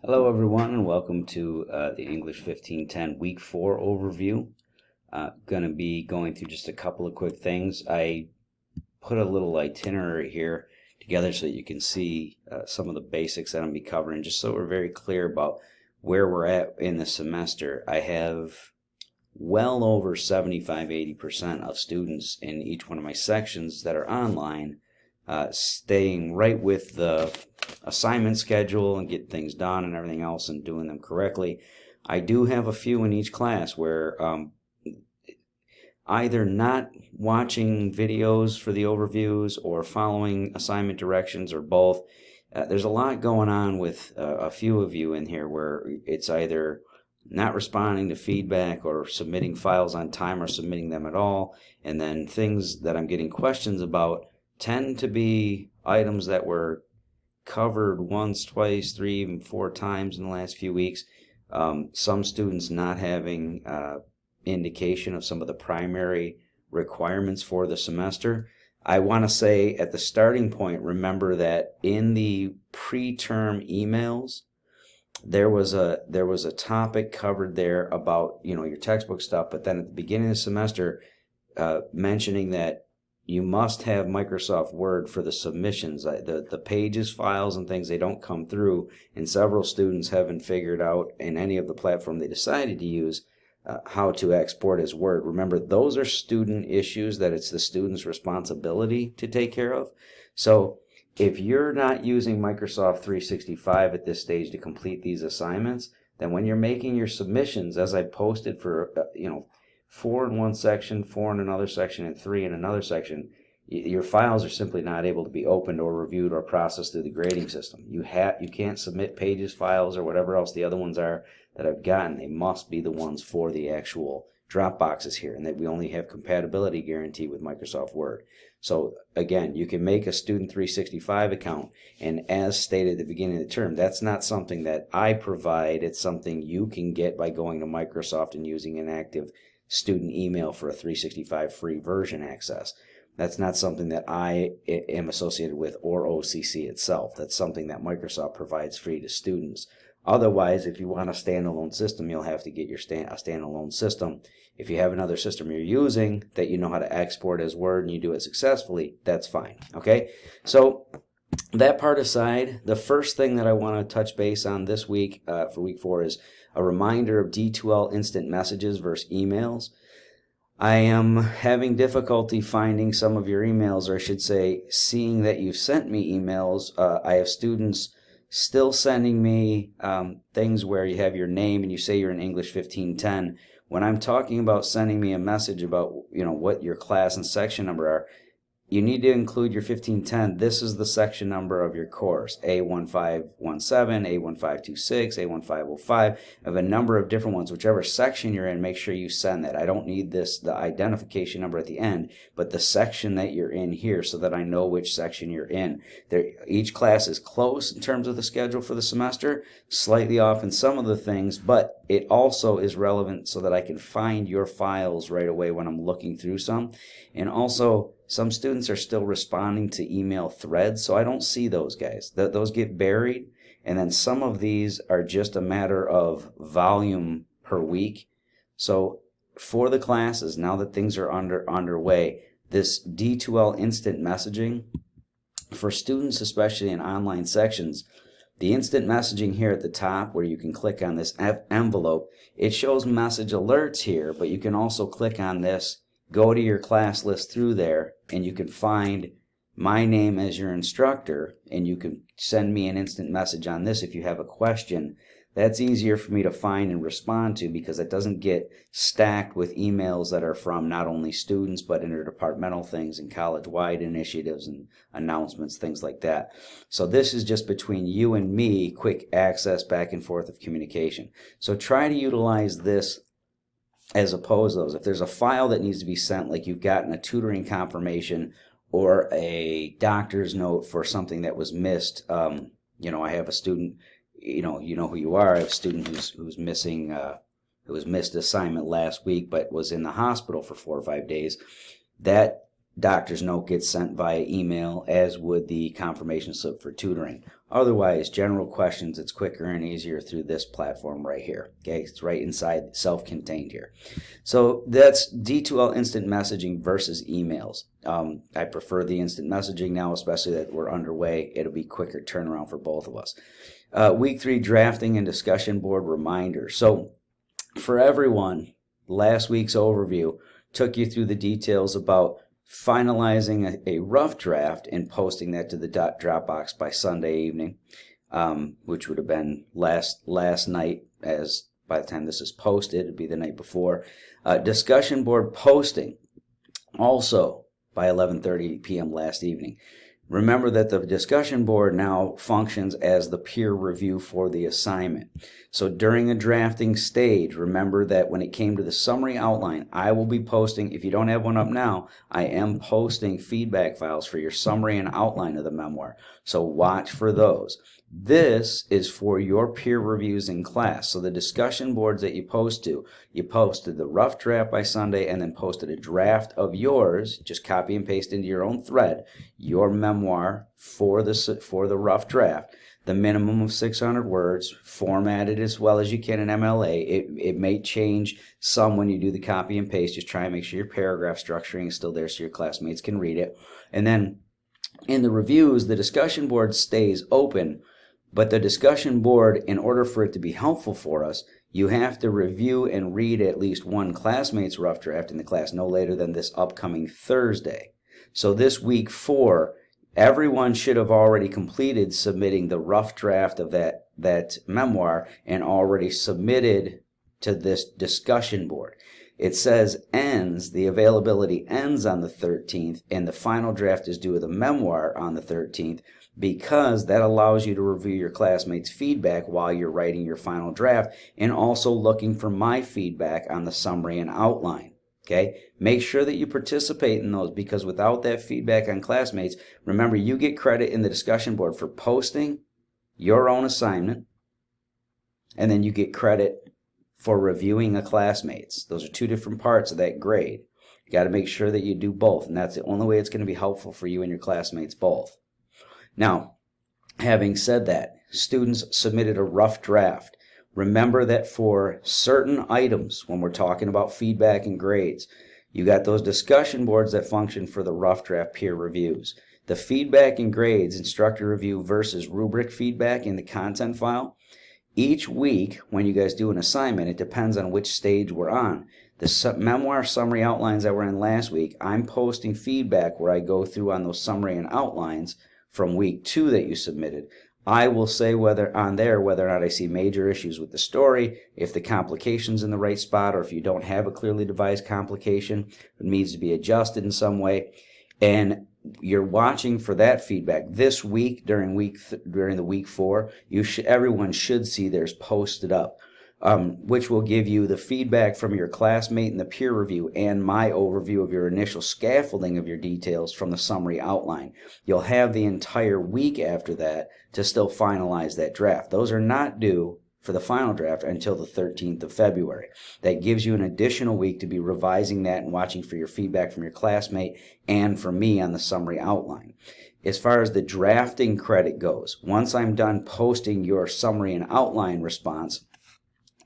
Hello everyone and welcome to the English 1510 Week 4 overview. Going to be going through just a couple of quick things. I put a little itinerary here together so that you can see some of the basics that I'm going to be covering, just so we're very clear about where we're at in the semester. I have well over 75-80% of students in each one of my sections that are online, staying right with the assignment schedule and get things done and everything else and doing them correctly. I do have a few in each class where either not watching videos for the overviews or following assignment directions or both. There's a lot going on with a few of you in here where it's either not responding to feedback or submitting files on time or submitting them at all, and then things that I'm getting questions about tend to be items that were covered once, twice, 3, even 4 times in the last few weeks. Some students not having indication of some of the primary requirements for the semester. I want to say at the starting point, remember that in the pre-term emails, there was a topic covered there about your textbook stuff, but then at the beginning of the semester, mentioning that you must have Microsoft Word for the submissions. The pages, files, and things, they don't come through, and several students haven't figured out in any of the platform they decided to use how to export as Word. Remember, those are student issues that it's the student's responsibility to take care of. So if you're not using Microsoft 365 at this stage to complete these assignments, then when you're making your submissions, as I posted for 4 in one section, 4 in another section, and 3 in another section, your files are simply not able to be opened or reviewed or processed through the grading system. You can't submit pages, files, or whatever else the other ones are that I've gotten. They must be the ones for the actual drop boxes here, and that we only have compatibility guarantee with Microsoft Word. So again, you can make a Student 365 account, and as stated at the beginning of the term, that's not something that I provide. It's something you can get by going to Microsoft and using an active student email for a 365 free version access. That's not something that I am associated with or OCC itself. That's something that Microsoft provides free to students. Otherwise, if you want a standalone system, you'll have to get a standalone system. If you have another system you're using that you know how to export as Word and you do it successfully, that's fine. Okay? So that part aside, the first thing that I want to touch base on this week for week 4 is a reminder of D2L instant messages versus emails. I am having difficulty finding some of your emails, or I should say, seeing that you've sent me emails. I have students still sending me things where you have your name and you say you're in English 1510. When I'm talking about sending me a message about what your class and section number are, you need to include your 1510. This is the section number of your course, A1517, A1526, A1505. I have a number of different ones. Whichever section you're in, make sure you send that. I don't need the identification number at the end, but the section that you're in here so that I know which section you're in. Each class is close in terms of the schedule for the semester, slightly off in some of the things, but it also is relevant so that I can find your files right away when I'm looking through some. And also, some students are still responding to email threads, so I don't see those guys. Those get buried, and then some of these are just a matter of volume per week. So for the classes, now that things are underway, this D2L instant messaging, for students especially in online sections, the instant messaging here at the top where you can click on this envelope, it shows message alerts here, but you can also click on this, go to your class list through there, and you can find my name as your instructor, and you can send me an instant message on this if you have a question. That's easier for me to find and respond to because it doesn't get stacked with emails that are from not only students but interdepartmental things and college-wide initiatives and announcements, things like that. So this is just between you and me, quick access back and forth of communication. So try to utilize this as opposed to those. If there's a file that needs to be sent, like you've gotten a tutoring confirmation or a doctor's note for something that was missed, I have a student, you know who you are. I have a student who's missing, who was missed assignment last week but was in the hospital for 4 or 5 days. That doctor's note gets sent via email, as would the confirmation slip for tutoring. Otherwise, general questions, it's quicker and easier through this platform right here. Okay, it's right inside, self-contained here. So that's D2L instant messaging versus emails. I prefer the instant messaging now, especially that we're underway. It'll be quicker turnaround for both of us. Week 3 drafting and discussion board reminders. So for everyone, last week's overview took you through the details about finalizing a rough draft and posting that to the Dropbox by Sunday evening, which would have been last night, as by the time this is posted, it'd be the night before. Discussion board posting also by 11:30 p.m. last evening. Remember that the discussion board now functions as the peer review for the assignment. So during a drafting stage, remember that when it came to the summary outline, I will be posting, if you don't have one up now, I am posting feedback files for your summary and outline of the memoir. So watch for those. This is for your peer reviews in class. So the discussion boards that you posted the rough draft by Sunday and then posted a draft of yours, just copy and paste into your own thread, your memoir for the rough draft, the minimum of 600 words, formatted as well as you can in MLA. It may change some when you do the copy and paste. Just try and make sure your paragraph structuring is still there so your classmates can read it. And then in the reviews, the discussion board stays open. But the discussion board, in order for it to be helpful for us, you have to review and read at least one classmate's rough draft in the class no later than this upcoming Thursday. So this week 4, everyone should have already completed submitting the rough draft of that memoir and already submitted to this discussion board. It says ends, the availability ends on the 13th, and the final draft is due of the memoir on the 13th, because that allows you to review your classmates' feedback while you're writing your final draft and also looking for my feedback on the summary and outline. Okay? Make sure that you participate in those, because without that feedback on classmates, remember, you get credit in the discussion board for posting your own assignment, and then you get credit for reviewing a classmate's. Those are two different parts of that grade. You got to make sure that you do both, and that's the only way it's going to be helpful for you and your classmates both. Now, having said that, students submitted a rough draft. Remember that for certain items, when we're talking about feedback and grades, you got those discussion boards that function for the rough draft peer reviews. The feedback and grades, instructor review versus rubric feedback in the content file. Each week, when you guys do an assignment, it depends on which stage we're on. The memoir summary outlines that were in last week, I'm posting feedback where I go through on those summary and outlines from week 2 that you submitted. I will say whether or not I see major issues with the story, if the complication's in the right spot, or if you don't have a clearly devised complication, it needs to be adjusted in some way. And you're watching for that feedback. This week, during the week 4, everyone should see theirs posted up, which will give you the feedback from your classmate in the peer review and my overview of your initial scaffolding of your details from the summary outline. You'll have the entire week after that to still finalize that draft. Those are not due for the final draft until the 13th of February. That gives you an additional week to be revising that and watching for your feedback from your classmate and from me on the summary outline. As far as the drafting credit goes, once I'm done posting your summary and outline response,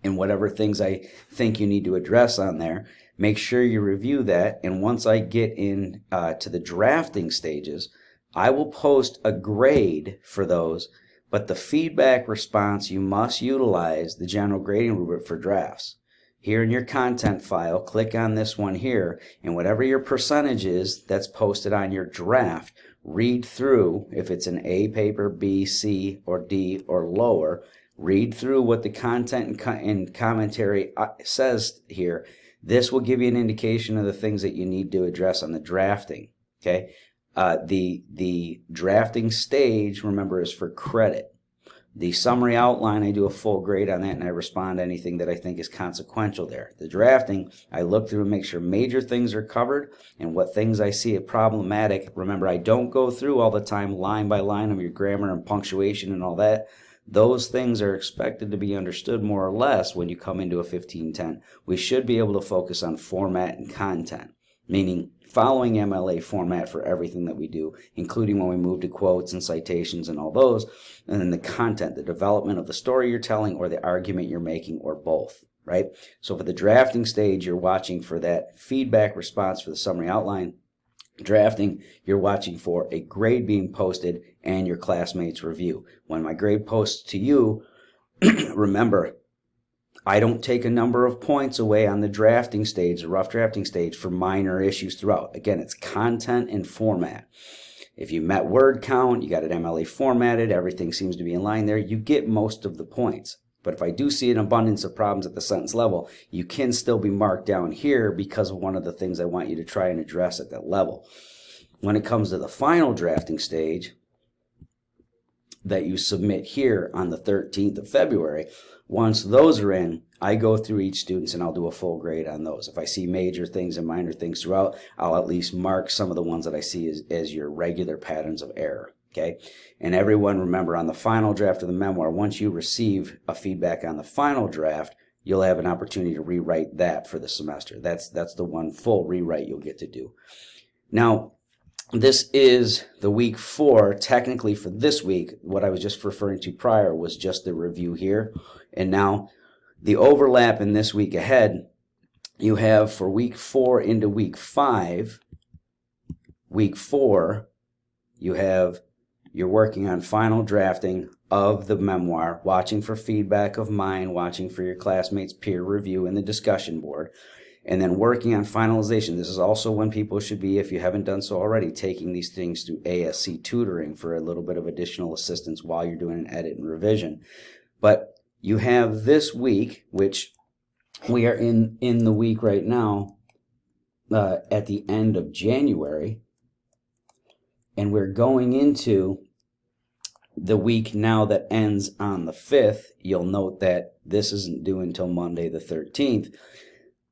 and whatever things I think you need to address on there, make sure you review that. And once I get in to the drafting stages, I will post a grade for those. But the feedback response, you must utilize the general grading rubric for drafts. Here in your content file, click on this one here, and whatever your percentage is that's posted on your draft, read through. If it's an A paper, B, C, or D, or lower, read through what the content and commentary says here. This will give you an indication of the things that you need to address on the drafting. Okay, the drafting stage, remember, is for credit. The summary outline, I do a full grade on that, and I respond to anything that I think is consequential there. The drafting, I look through and make sure major things are covered, and what things I see as problematic. Remember, I don't go through all the time line by line of your grammar and punctuation and all that. Those things are expected to be understood more or less when you come into a 1510. We should be able to focus on format and content. meaning following MLA format for everything that we do, including when we move to quotes and citations and all those, and then the content, the development of the story you're telling or the argument you're making, or both, right? So for the drafting stage, you're watching for that feedback response for the summary outline. Drafting, you're watching for a grade being posted and your classmates' review. When my grade posts to you, remember, I don't take a number of points away on the drafting stage, the rough drafting stage, for minor issues throughout. Again, it's content and format. If you met word count, you got it MLA formatted, everything seems to be in line there, you get most of the points. But if I do see an abundance of problems at the sentence level, you can still be marked down here because of one of the things I want you to try and address at that level. When it comes to the final drafting stage that you submit here on the 13th of February, once those are in, I go through each student and I'll do a full grade on those. If I see major things and minor things throughout, I'll at least mark some of the ones that I see as your regular patterns of error. Okay, and everyone, remember, on the final draft of the memoir, once you receive a feedback on the final draft, you'll have an opportunity to rewrite that for the semester. That's the one full rewrite you'll get to do. Now, this is the week 4. Technically for this week, what I was just referring to prior was just the review here. And now the overlap in this week ahead, you have for week 4 into week 5, week 4, you're working on final drafting of the memoir, watching for feedback of mine, watching for your classmates' peer review in the discussion board, and then working on finalization. This is also when people should be, if you haven't done so already, taking these things through ASC tutoring for a little bit of additional assistance while you're doing an edit and revision. But you have this week, which we are in the week right now, at the end of January, and we're going into the week now that ends on the 5th. You'll note that this isn't due until Monday the 13th.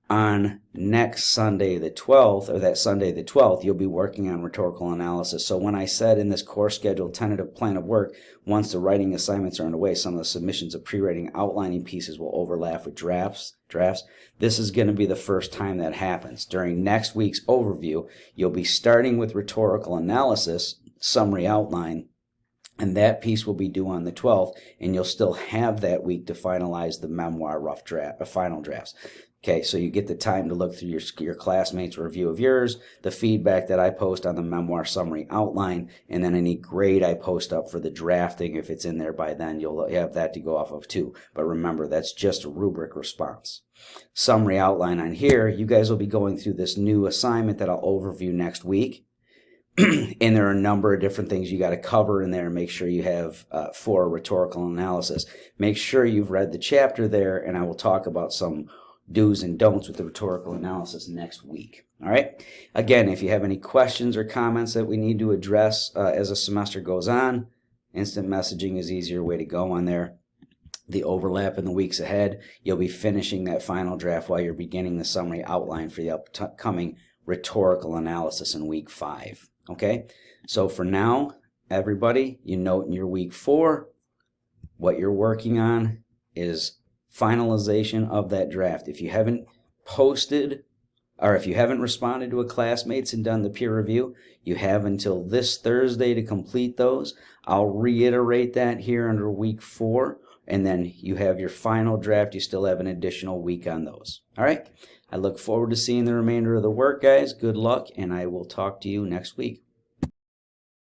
On next Sunday the 12th, or that Sunday the 12th, you'll be working on rhetorical analysis. So when I said in this course schedule tentative plan of work, once the writing assignments are underway, some of the submissions of pre-writing outlining pieces will overlap with drafts. This is going to be the first time that happens. During next week's overview, you'll be starting with rhetorical analysis, summary outline, and that piece will be due on the 12th, and you'll still have that week to finalize the memoir rough draft, final drafts. Okay, so you get the time to look through your classmates' review of yours, the feedback that I post on the memoir summary outline, and then any grade I post up for the drafting. If it's in there by then, you'll have that to go off of too. But remember, that's just a rubric response. Summary outline on here, you guys will be going through this new assignment that I'll overview next week. And there are a number of different things you got to cover in there and make sure you have for rhetorical analysis. Make sure you've read the chapter there, and I will talk about some do's and don'ts with the rhetorical analysis next week. All right. Again, if you have any questions or comments that we need to address as a semester goes on, instant messaging is easier way to go on there. The overlap in the weeks ahead, you'll be finishing that final draft while you're beginning the summary outline for the upcoming rhetorical analysis in week 5. Okay, so for now, everybody, you note in your week 4, what you're working on is finalization of that draft. If you haven't posted, or if you haven't responded to a classmates and done the peer review, you have until this Thursday to complete those. I'll reiterate that here under week 4, and then you have your final draft. You still have an additional week on those. All right, I look forward to seeing the remainder of the work, guys. Good luck, and I will talk to you next week.